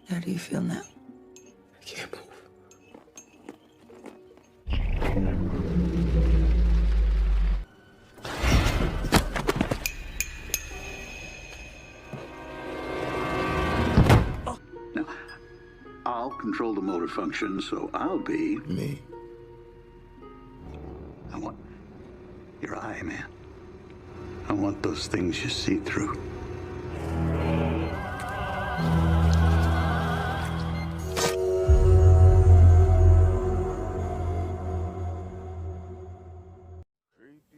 How do you feel now? I can't move. Now, I'll control the motor function, so I'll be... Me. I want your eye, man. I want those things you see through.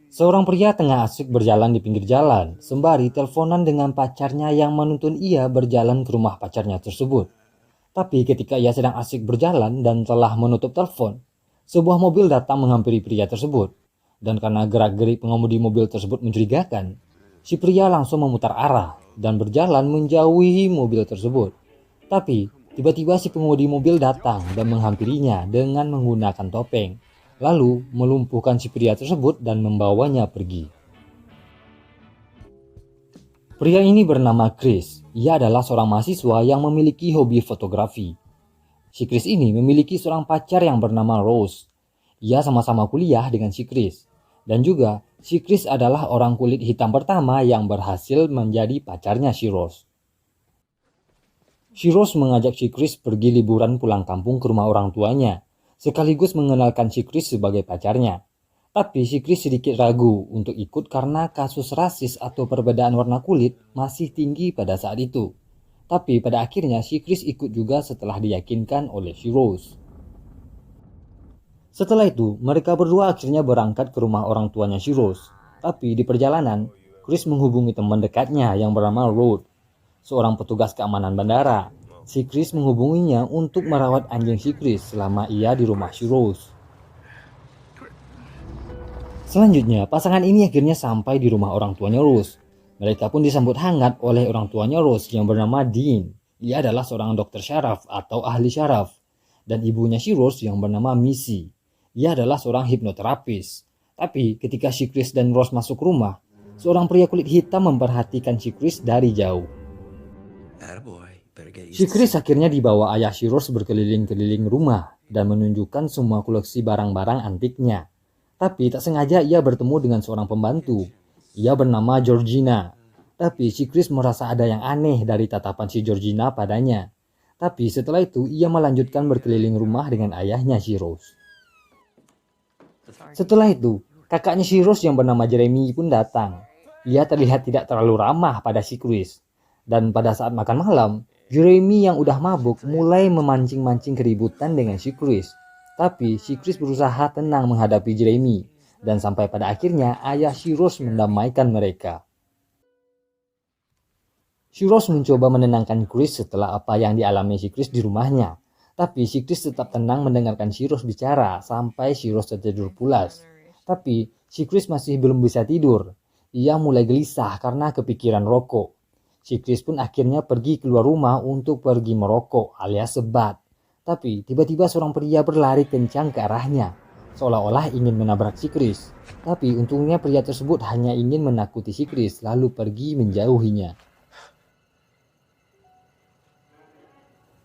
Seorang pria tengah asyik berjalan di pinggir jalan, sembari teleponan dengan pacarnya yang menuntun ia berjalan ke rumah pacarnya tersebut. Tapi ketika ia sedang asyik berjalan dan telah menutup telepon, sebuah mobil datang menghampiri pria tersebut. Dan karena gerak-gerik pengemudi mobil tersebut mencurigakan, si pria langsung memutar arah dan berjalan menjauhi mobil tersebut. Tapi tiba-tiba si pengemudi mobil datang dan menghampirinya dengan menggunakan topeng, lalu melumpuhkan si pria tersebut dan membawanya pergi. Pria ini bernama Chris. Ia adalah seorang mahasiswa yang memiliki hobi fotografi. Si Chris ini memiliki seorang pacar yang bernama Rose. Ia sama-sama kuliah dengan si Chris. Dan juga si Chris adalah orang kulit hitam pertama yang berhasil menjadi pacarnya si Rose. Si Rose mengajak si Chris pergi liburan pulang kampung ke rumah orang tuanya, sekaligus mengenalkan si Chris sebagai pacarnya. Tapi si Chris sedikit ragu untuk ikut karena kasus rasis atau perbedaan warna kulit masih tinggi pada saat itu. Tapi pada akhirnya si Chris ikut juga setelah diyakinkan oleh si Rose. Setelah itu, mereka berdua akhirnya berangkat ke rumah orang tuanya si Rose. Tapi di perjalanan, Chris menghubungi teman dekatnya yang bernama Rod, seorang petugas keamanan bandara. Si Chris menghubunginya untuk merawat anjing si Chris selama ia di rumah si Rose. Selanjutnya, pasangan ini akhirnya sampai di rumah orang tuanya Rose. Mereka pun disambut hangat oleh orang tuanya Rose yang bernama Dean. Ia adalah seorang dokter syaraf atau ahli syaraf. Dan ibunya si Rose yang bernama Missy. Ia adalah seorang hipnoterapis. Tapi ketika si Chris dan Rose masuk rumah, seorang pria kulit hitam memperhatikan si Chris dari jauh. Si Chris akhirnya dibawa ayah si Rose berkeliling-keliling rumah dan menunjukkan semua koleksi barang-barang antiknya. Tapi tak sengaja ia bertemu dengan seorang pembantu. Ia bernama Georgina. Tapi si Chris merasa ada yang aneh dari tatapan si Georgina padanya. Tapi setelah itu ia melanjutkan berkeliling rumah dengan ayahnya si Rose. Setelah itu, kakaknya si Rose yang bernama Jeremy pun datang. Ia terlihat tidak terlalu ramah pada si Chris. Dan pada saat makan malam, Jeremy yang udah mabuk mulai memancing-mancing keributan dengan si Chris. Tapi si Chris berusaha tenang menghadapi Jeremy. Dan sampai pada akhirnya ayah si Rose mendamaikan mereka. Si Rose mencoba menenangkan Chris setelah apa yang dialami si Chris di rumahnya. Tapi si Chris tetap tenang mendengarkan si Rose bicara sampai si Rose tertidur pulas. Tapi si Chris masih belum bisa tidur. Ia mulai gelisah karena kepikiran rokok. Si Chris pun akhirnya pergi keluar rumah untuk pergi merokok alias sebat. Tapi tiba-tiba seorang pria berlari kencang ke arahnya, seolah-olah ingin menabrak si Chris. Tapi untungnya pria tersebut hanya ingin menakuti si Chris lalu pergi menjauhinya.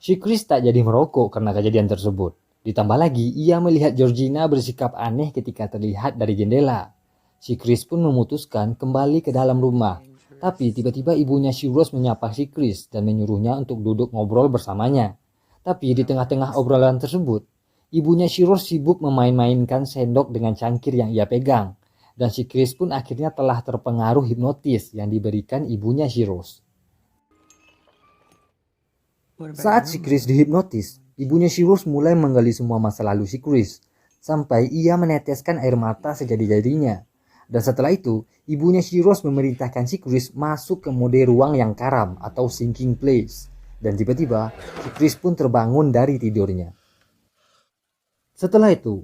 Si Chris tak jadi merokok karena kejadian tersebut. Ditambah lagi, ia melihat Georgina bersikap aneh ketika terlihat dari jendela. Si Chris pun memutuskan kembali ke dalam rumah. Tapi tiba-tiba ibunya si Rose menyapa si Chris dan menyuruhnya untuk duduk ngobrol bersamanya. Tapi di tengah-tengah obrolan tersebut, ibunya si Rose sibuk memain-mainkan sendok dengan cangkir yang ia pegang. Dan si Chris pun akhirnya telah terpengaruh hipnotis yang diberikan ibunya si Rose. Saat si Chris dihipnotis, ibunya si Rose mulai menggali semua masa lalu si Chris, sampai ia meneteskan air mata sejadi-jadinya. Dan setelah itu, ibunya si Rose memerintahkan si Chris masuk ke mode ruang yang karam atau sinking place. Dan tiba-tiba, si Chris pun terbangun dari tidurnya. Setelah itu,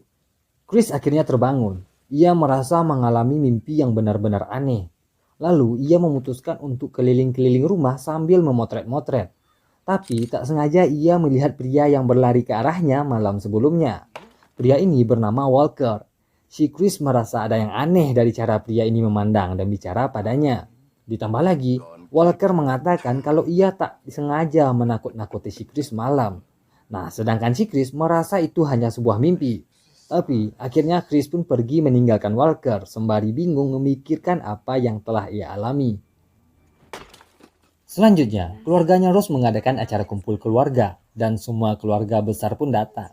Chris akhirnya terbangun. Ia merasa mengalami mimpi yang benar-benar aneh. Lalu, ia memutuskan untuk keliling-keliling rumah sambil memotret-motret. Tapi tak sengaja ia melihat pria yang berlari ke arahnya malam sebelumnya. Pria ini bernama Walker. Si Chris merasa ada yang aneh dari cara pria ini memandang dan bicara padanya. Ditambah lagi, Walker mengatakan kalau ia tak sengaja menakut-nakuti si Chris malam. Nah, sedangkan si Chris merasa itu hanya sebuah mimpi. Tapi akhirnya Chris pun pergi meninggalkan Walker sembari bingung memikirkan apa yang telah ia alami. Selanjutnya, keluarganya Rose mengadakan acara kumpul keluarga dan semua keluarga besar pun datang.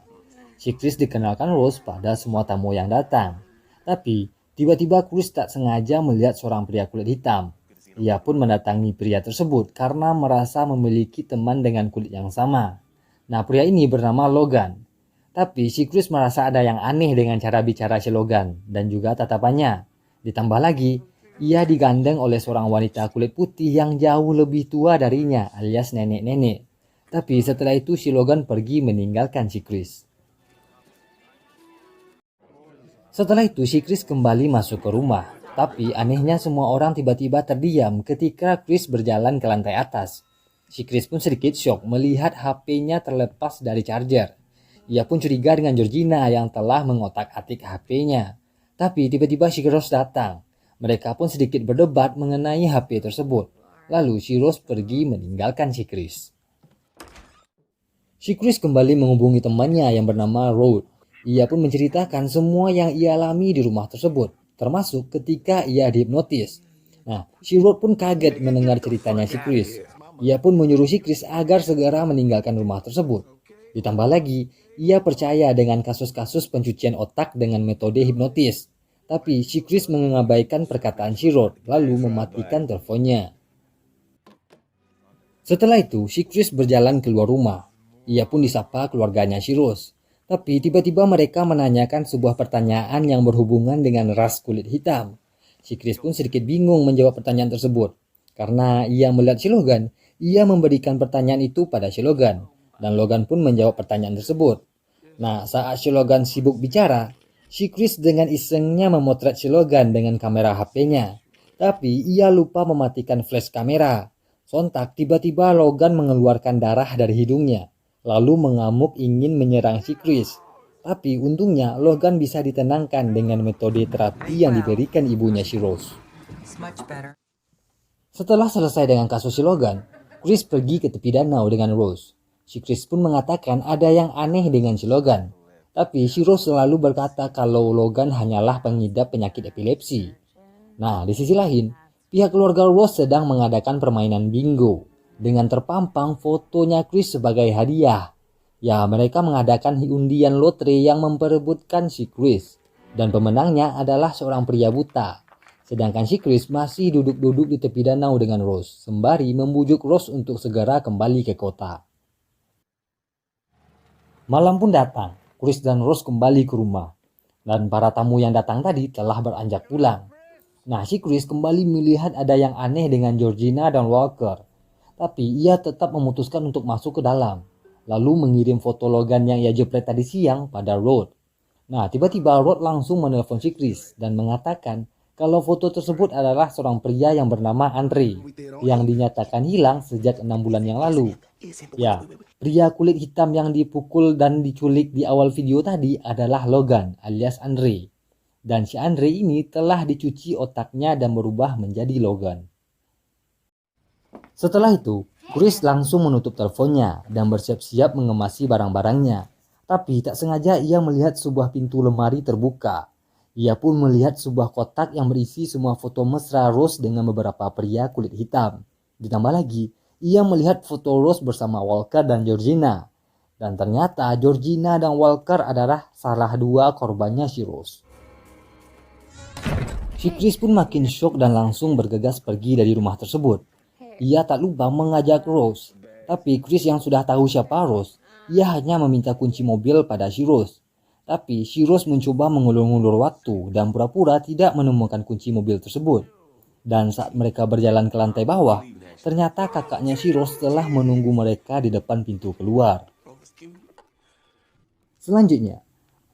Si Chris dikenalkan Rose pada semua tamu yang datang. Tapi tiba-tiba Chris tak sengaja melihat seorang pria kulit hitam. Ia pun mendatangi pria tersebut karena merasa memiliki teman dengan kulit yang sama. Nah, pria ini bernama Logan. Tapi si Chris merasa ada yang aneh dengan cara bicara si Logan dan juga tatapannya. Ditambah lagi, ia digandeng oleh seorang wanita kulit putih yang jauh lebih tua darinya alias nenek-nenek. Tapi setelah itu si Logan pergi meninggalkan si Chris. Setelah itu si Chris kembali masuk ke rumah. Tapi anehnya semua orang tiba-tiba terdiam ketika Chris berjalan ke lantai atas. Si Chris pun sedikit shock melihat HP-nya terlepas dari charger. Ia pun curiga dengan Georgina yang telah mengotak-atik HP-nya. Tapi tiba-tiba si Rose datang. Mereka pun sedikit berdebat mengenai HP tersebut. Lalu si Rose pergi meninggalkan si Chris. Si Chris kembali menghubungi temannya yang bernama Rod. Ia pun menceritakan semua yang ia alami di rumah tersebut, termasuk ketika ia dihipnotis. Nah, si Rod pun kaget mendengar ceritanya si Chris. Ia pun menyuruh si Chris agar segera meninggalkan rumah tersebut. Ditambah lagi, ia percaya dengan kasus-kasus pencucian otak dengan metode hipnotis. Tapi si Chris mengabaikan perkataan si Rod, lalu mematikan teleponnya. Setelah itu, si Chris berjalan keluar rumah. Ia pun disapa keluarganya si Rose. Tapi tiba-tiba mereka menanyakan sebuah pertanyaan yang berhubungan dengan ras kulit hitam. Si Chris pun sedikit bingung menjawab pertanyaan tersebut. Karena ia melihat si Logan, ia memberikan pertanyaan itu pada si Logan. Dan Logan pun menjawab pertanyaan tersebut. Nah, saat si Logan sibuk bicara, si Chris dengan isengnya memotret si Logan dengan kamera HP-nya. Tapi ia lupa mematikan flash kamera. Sontak tiba-tiba Logan mengeluarkan darah dari hidungnya. Lalu mengamuk ingin menyerang si Chris. Tapi untungnya Logan bisa ditenangkan dengan metode terapi yang diberikan ibunya si Rose. Setelah selesai dengan kasus si Logan, Chris pergi ke tepi danau dengan Rose. Si Chris pun mengatakan ada yang aneh dengan si Logan. Tapi si Rose selalu berkata kalau Logan hanyalah pengidap penyakit epilepsi. Nah, di sisi lain, pihak keluarga Rose sedang mengadakan permainan bingo dengan terpampang fotonya Chris sebagai hadiah. Ya, mereka mengadakan undian lotre yang memperebutkan si Chris. Dan pemenangnya adalah seorang pria buta. Sedangkan si Chris masih duduk-duduk di tepi danau dengan Rose, sembari membujuk Rose untuk segera kembali ke kota. Malam pun datang, Chris dan Rose kembali ke rumah. Dan para tamu yang datang tadi telah beranjak pulang. Nah, si Chris kembali melihat ada yang aneh dengan Georgina dan Walker. Tapi ia tetap memutuskan untuk masuk ke dalam. Lalu mengirim foto Logan yang ia jepret tadi siang pada Rod. Nah, tiba-tiba Rod langsung menelpon si Chris dan mengatakan kalau foto tersebut adalah seorang pria yang bernama Andre yang dinyatakan hilang sejak 6 bulan yang lalu. Ya, pria kulit hitam yang dipukul dan diculik di awal video tadi adalah Logan alias Andre. Dan si Andre ini telah dicuci otaknya dan berubah menjadi Logan. Setelah itu, Chris langsung menutup teleponnya dan bersiap-siap mengemasi barang-barangnya. Tapi tak sengaja ia melihat sebuah pintu lemari terbuka. Ia pun melihat sebuah kotak yang berisi semua foto mesra Rose dengan beberapa pria kulit hitam. Ditambah lagi, ia melihat foto Rose bersama Walker dan Georgina. Dan ternyata Georgina dan Walker adalah salah dua korbannya si Rose. Si Chris pun makin shock dan langsung bergegas pergi dari rumah tersebut. Ia tak lupa mengajak Rose. Tapi Chris yang sudah tahu siapa Rose, ia hanya meminta kunci mobil pada si Rose. Tapi si Rose mencoba mengulur-ngulur waktu dan pura-pura tidak menemukan kunci mobil tersebut. Dan saat mereka berjalan ke lantai bawah, ternyata kakaknya si Rose telah menunggu mereka di depan pintu keluar. Selanjutnya,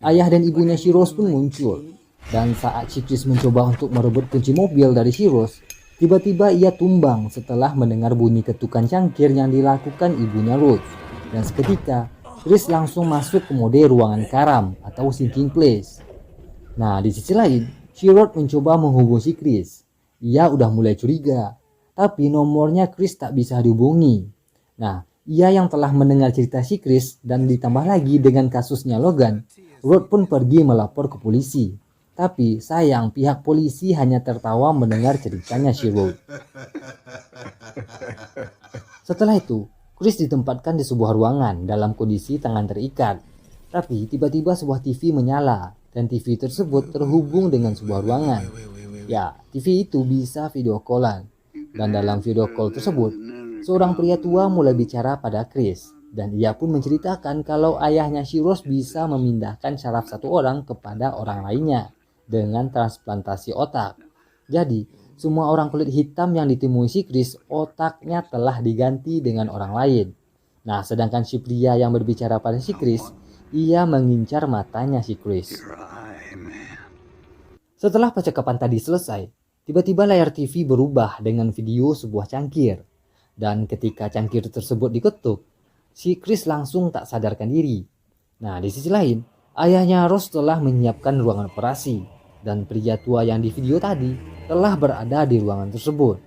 ayah dan ibunya si Rose pun muncul. Dan saat si Chris mencoba untuk merebut kunci mobil dari si Rose, tiba-tiba ia tumbang setelah mendengar bunyi ketukan cangkir yang dilakukan ibunya Rose. Dan seketika, Chris langsung masuk ke mode ruangan karam atau sinking place. Nah, di sisi lain, si Rod mencoba menghubungi si Chris. Ia udah mulai curiga. tapi nomornya Chris tak bisa dihubungi. Nah, ia yang telah mendengar cerita si Chris dan ditambah lagi dengan kasusnya Logan, Rod pun pergi melapor ke polisi. Tapi sayang pihak polisi hanya tertawa mendengar ceritanya si Rod. Setelah itu, Chris ditempatkan di sebuah ruangan dalam kondisi tangan terikat. Tapi tiba-tiba sebuah TV menyala dan TV tersebut terhubung dengan sebuah ruangan. Ya, TV itu bisa video callan. Dan dalam video call tersebut, seorang pria tua mulai bicara pada Chris. Dan ia pun menceritakan kalau ayahnya si Rose bisa memindahkan saraf satu orang kepada orang lainnya dengan transplantasi otak. Jadi, semua orang kulit hitam yang ditemui si Chris, otaknya telah diganti dengan orang lain. Nah, sedangkan si pria yang berbicara pada si Chris, ia mengincar matanya si Chris. Setelah percakapan tadi selesai, tiba-tiba layar TV berubah dengan video sebuah cangkir. Dan ketika cangkir tersebut diketuk, si Chris langsung tak sadarkan diri. Nah, di sisi lain, ayahnya Rose telah menyiapkan ruangan operasi. Dan pria tua yang di video tadi telah berada di ruangan tersebut.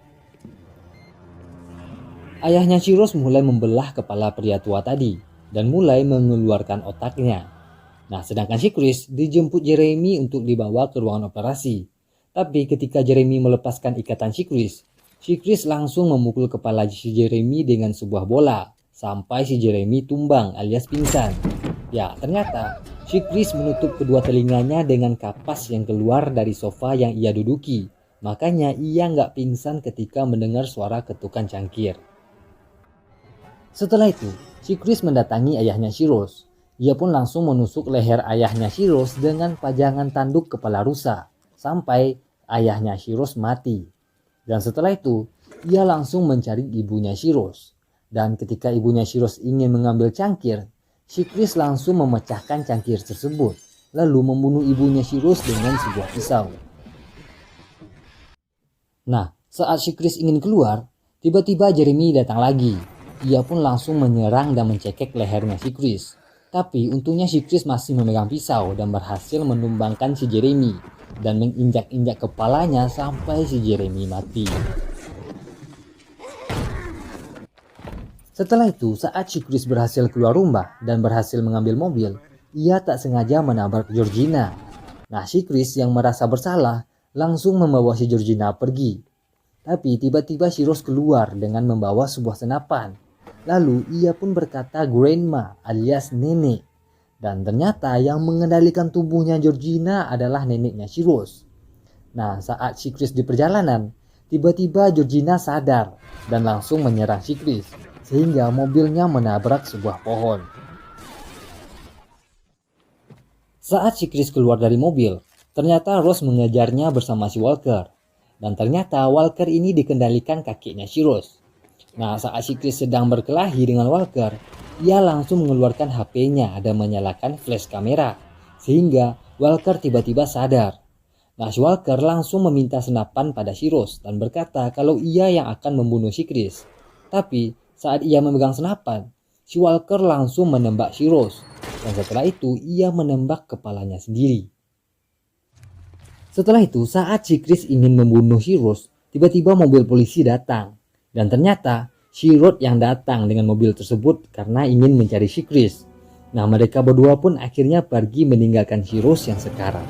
Ayahnya si Rose mulai membelah kepala pria tua tadi dan mulai mengeluarkan otaknya. Nah, sedangkan si Chris dijemput Jeremy untuk dibawa ke ruangan operasi. Tapi ketika Jeremy melepaskan ikatan si Chris langsung memukul kepala si Jeremy dengan sebuah bola sampai si Jeremy tumbang alias pingsan. Ya, ternyata si Chris menutup kedua telinganya dengan kapas yang keluar dari sofa yang ia duduki. Makanya ia nggak pingsan ketika mendengar suara ketukan cangkir. Setelah itu, si Chris mendatangi ayahnya si Rose. Ia pun langsung menusuk leher ayahnya si Rose dengan pajangan tanduk kepala rusa sampai ayahnya si Rose mati. Dan setelah itu, ia langsung mencari ibunya si Rose. Dan ketika ibunya si Rose ingin mengambil cangkir, si Chris langsung memecahkan cangkir tersebut, lalu membunuh ibunya si Rose dengan sebuah pisau. Nah, saat si Chris ingin keluar, tiba-tiba Jeremy datang lagi. Ia pun langsung menyerang dan mencekik lehernya si Chris. Tapi untungnya si Chris masih memegang pisau dan berhasil menumbangkan si Jeremy dan menginjak-injak kepalanya sampai si Jeremy mati. Setelah itu, saat si Chris berhasil keluar rumah dan berhasil mengambil mobil, ia tak sengaja menabrak Georgina. Nah, si Chris yang merasa bersalah langsung membawa si Georgina pergi. Tapi tiba-tiba si Rose keluar dengan membawa sebuah senapan. Lalu ia pun berkata grandma alias nenek. Dan ternyata yang mengendalikan tubuhnya Georgina adalah neneknya si Rose. Nah, saat si Chris di perjalanan, tiba-tiba Georgina sadar dan langsung menyerang si Chris. Sehingga mobilnya menabrak sebuah pohon. Saat si Chris keluar dari mobil, ternyata Rose mengejarnya bersama si Walker. Dan ternyata Walker ini dikendalikan kakeknya si Rose. Nah, saat si Chris sedang berkelahi dengan Walker, ia langsung mengeluarkan HP-nya dan menyalakan flash kamera. Sehingga Walker tiba-tiba sadar. Nah, si Walker langsung meminta senapan pada si Rose dan berkata kalau ia yang akan membunuh si Chris. Tapi saat ia memegang senapan, si Walker langsung menembak si Rose. Dan setelah itu ia menembak kepalanya sendiri. Setelah itu saat si Chris ingin membunuh si Rose, tiba-tiba mobil polisi datang. Dan ternyata si Rod yang datang dengan mobil tersebut karena ingin mencari si Chris. Nah, mereka berdua pun akhirnya pergi meninggalkan si Rose yang sekarang.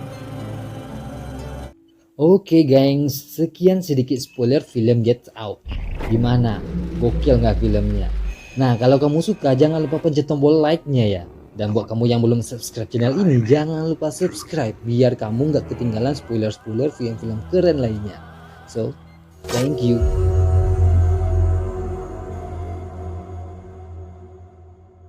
Oke gengs, sekian sedikit spoiler film Get Out. Gimana? Gokil nggak filmnya? Nah, kalau kamu suka jangan lupa pencet tombol like-nya ya. Dan buat kamu yang belum subscribe channel ini, jangan lupa subscribe biar kamu nggak ketinggalan spoiler-spoiler film-film keren lainnya. So, thank you.